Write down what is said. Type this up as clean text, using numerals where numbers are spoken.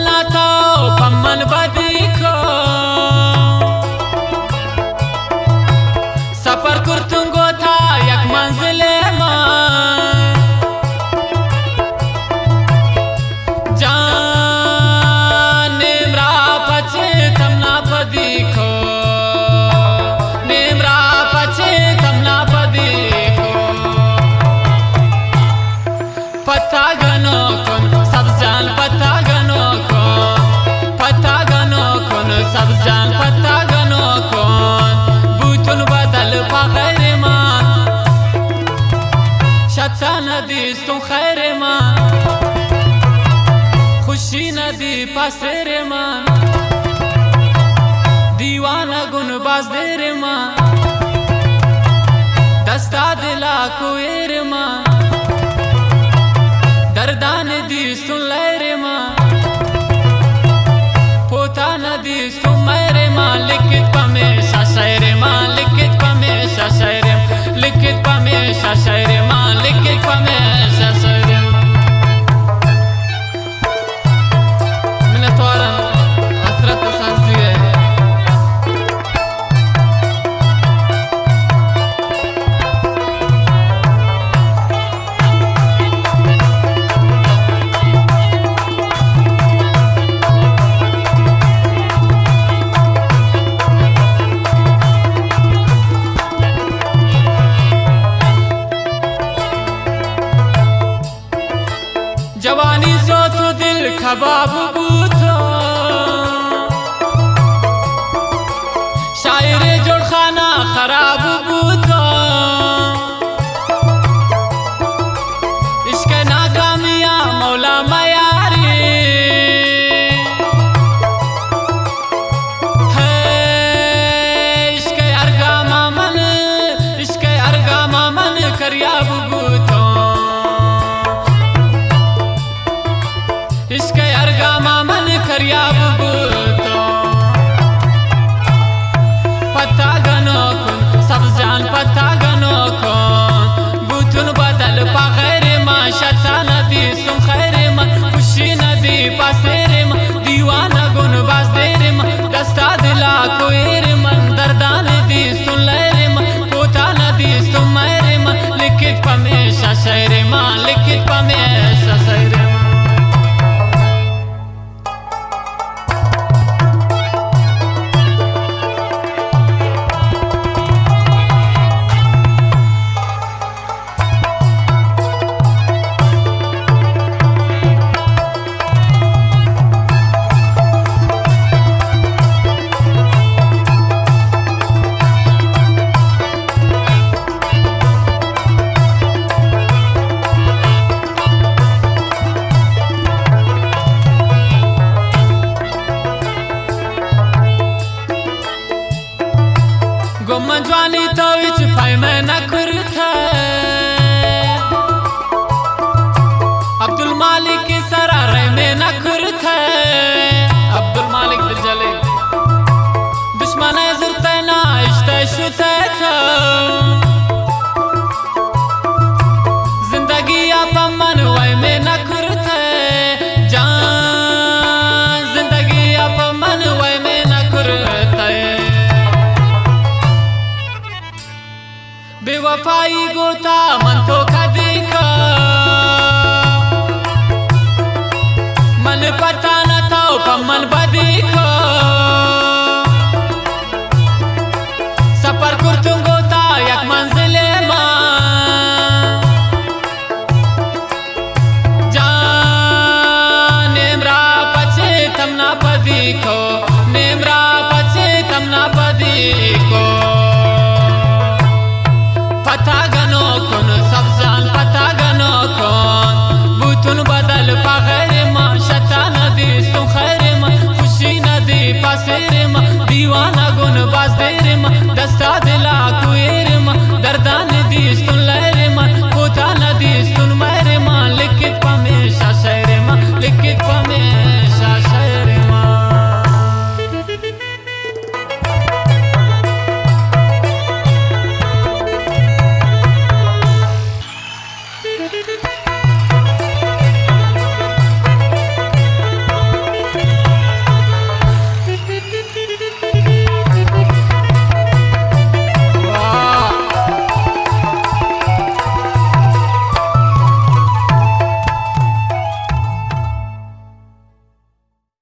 लाता पम्मन बदीखो सफर कुर्तुंगो था यक मंजिले मान जान नेमरा पचे तमना बदीखो नेमरा पचे तमना बदीखो पता गनो कुन सब जान पता गनो कुन सब जान पता गनो कुन बूतुन बदल पगैर मान शता नदी तुम खैर मान खुशी नदी पासेर मान दीवाना गुन बाज देर मान दस्ता दिला कोएर मान दर्दान दी सुन लहरे मां पोता नदी सुन मेरे मां लिखित पमेशा शायरे मां लिखित पमेशा शायरे लिखित पमेशा शायरे मां लिखित पमेशा शायरे मैंने तोरा हसरत सांसी है जवानी सो तो दिल खबाब बूथो शायरे जोड़ खाना खराब बूथो इश्क नाकामिया मौला मयारी है इश्क अरगा मामन करियाब बूथो इसके अरगा मामन करियाब बूतो पता गनो कुन सब जान पता गनो कुन बूतुन बदल पगैर मां शता नदी सुन खैर मां खुशी नदी पासेर मां दीवाना गुन बाज देर मां दस्ता दिला कोएर मन दर्दान दी सुन लहरे मां पोता नदी सुन मेरे मां लिखित पमेशा शायरे मां लिखित पमेशा शायरे गुम्मजवानी तो विच फाई मैं न करता अब्दुल मालिक की सरारे में न करता अब्दुल मालिक दिल जले दुश्मन जुरते ना इश्ते शुते था जिंदगी आप मन वाई में न करता जान जिंदगी आप मन वाई में न करता बेवफाई गोता मन तो का देखा मन पता न था पम्मन बदीखो सफर कुर्तुं गोता यक मंजिले मां जान नेमरा पचे तमना बदीखो